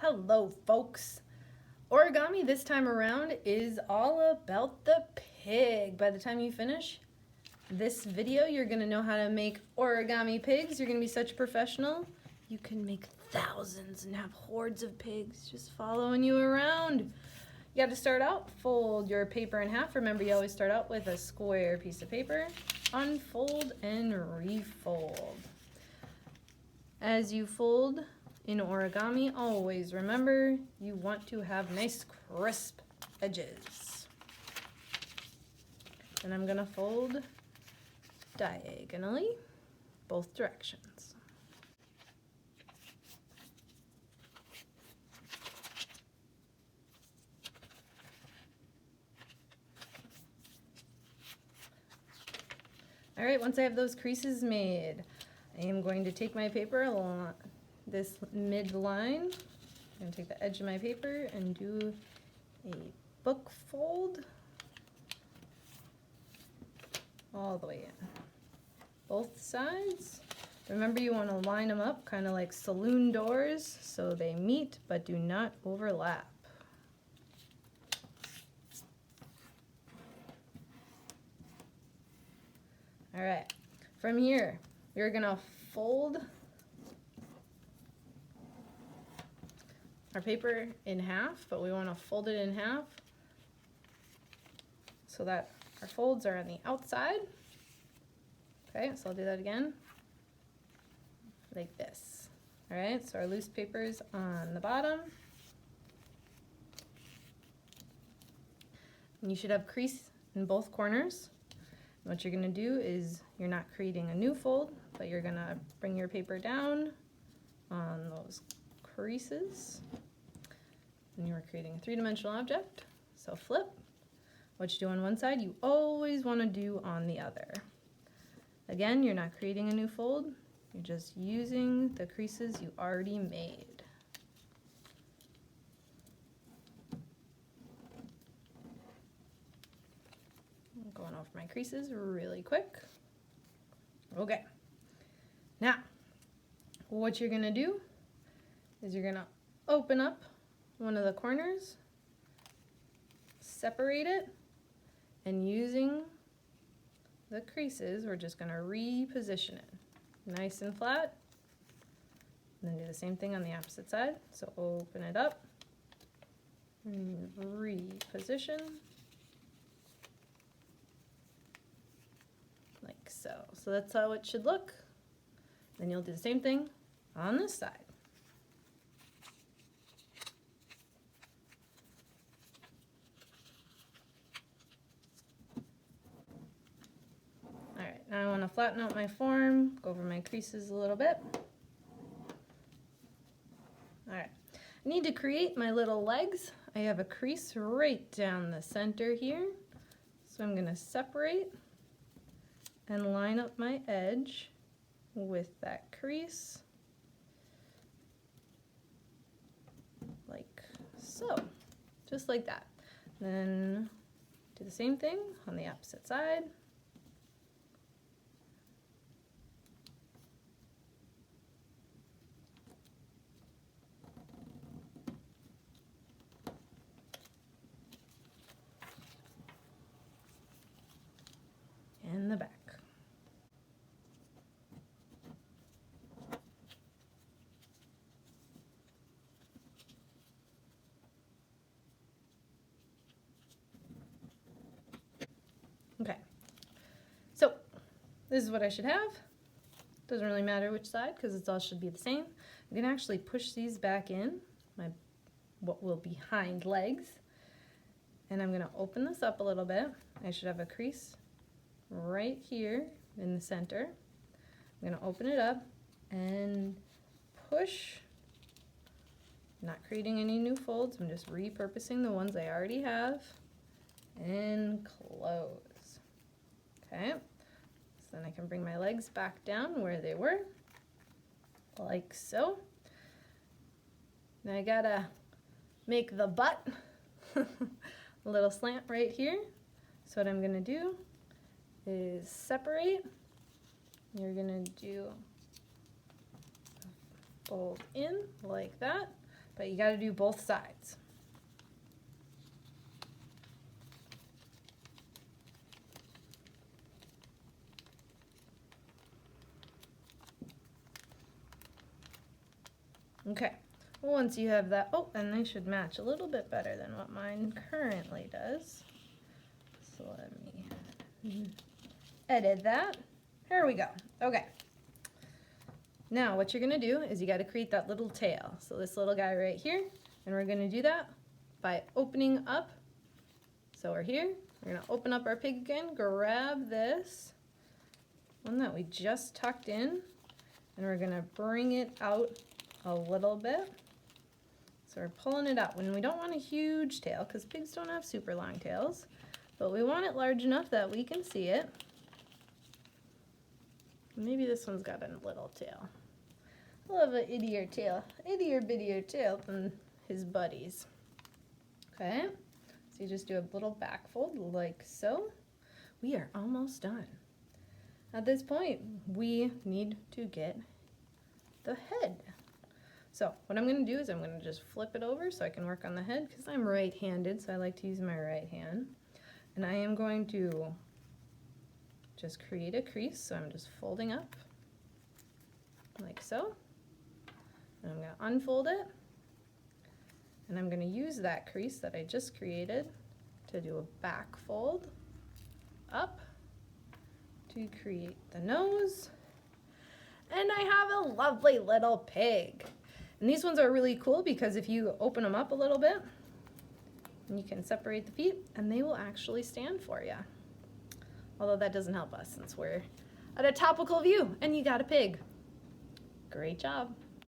Hello folks! Origami this time around is all about the pig. By the time you finish this video, you're going to know how to make origami pigs. You're going to be such a professional. You can make thousands and have hordes of pigs just following you around. You got to start out, fold your paper in half. Remember, you always start out with a square piece of paper. Unfold and refold. As you fold in origami, always remember you want to have nice crisp edges. And I'm going to fold diagonally, both directions. All right, once I have those creases made, I am going to take my paper along this midline. I'm going to take the edge of my paper and do a book fold all the way in. Both sides. Remember, you want to line them up kind of like saloon doors so they meet but do not overlap. All right, from here, you're gonna fold our paper in half, but we wanna fold it in half so that our folds are on the outside. Okay, so I'll do that again, like this. All right, so our loose paper's on the bottom. And you should have crease in both corners. What you're going to do is you're not creating a new fold, but you're going to bring your paper down on those creases. And you're creating a three-dimensional object. So flip. What you do on one side, you always want to do on the other. Again, you're not creating a new fold. You're just using the creases you already made. Going over my creases really quick. Okay. Now, what you're gonna do is you're gonna open up one of the corners, separate it, and using the creases, we're just gonna reposition it nice and flat. And then do the same thing on the opposite side. So open it up and reposition. Like so. So that's how it should look. Then you'll do the same thing on this side. All right, now I want to flatten out my form, go over my creases a little bit. All right, I need to create my little legs. I have a crease right down the center here. So I'm going to separate and line up my edge with that crease, like so, just like that. Then do the same thing on the opposite side. And the back. Okay, so this is what I should have. Doesn't really matter which side because it all should be the same. I'm gonna actually push these back in, what will be hind legs, and I'm gonna open this up a little bit. I should have a crease right here in the center. I'm gonna open it up and push, not creating any new folds. I'm just repurposing the ones I already have, and close. Okay, so then I can bring my legs back down where they were, like so. Now I gotta make the butt a little slant right here. So what I'm gonna do is separate. You're gonna do fold in like that. but you got to do both sides. Okay, once you have that, oh, and they should match a little bit better than what mine currently does. So let me edit that. Here we go. Okay. Now what you're gonna do is you gotta create that little tail. So this little guy right here, and we're gonna do that by opening up. So we're here, we're gonna open up our pig again, grab this one that we just tucked in, and we're gonna bring it out a little bit. So we're pulling it up. When we don't want a huge tail, because pigs don't have super long tails, but we want it large enough that we can see it. Maybe this one's got a little tail. A little bit ittier tail, ittier bittier tail than his buddies. Okay, so you just do a little back fold like so. We are almost done. At this point, we need to get the head. So what I'm going to do is I'm going to just flip it over so I can work on the head because I'm right-handed, so I like to use my right hand. And I am going to just create a crease, so I'm just folding up like so. And I'm going to unfold it, and I'm going to use that crease that I just created to do a back fold up to create the nose. And I have a lovely little pig. And these ones are really cool because if you open them up a little bit, you can separate the feet and they will actually stand for you. Although that doesn't help us since we're at a topical view and you got a pig. Great job.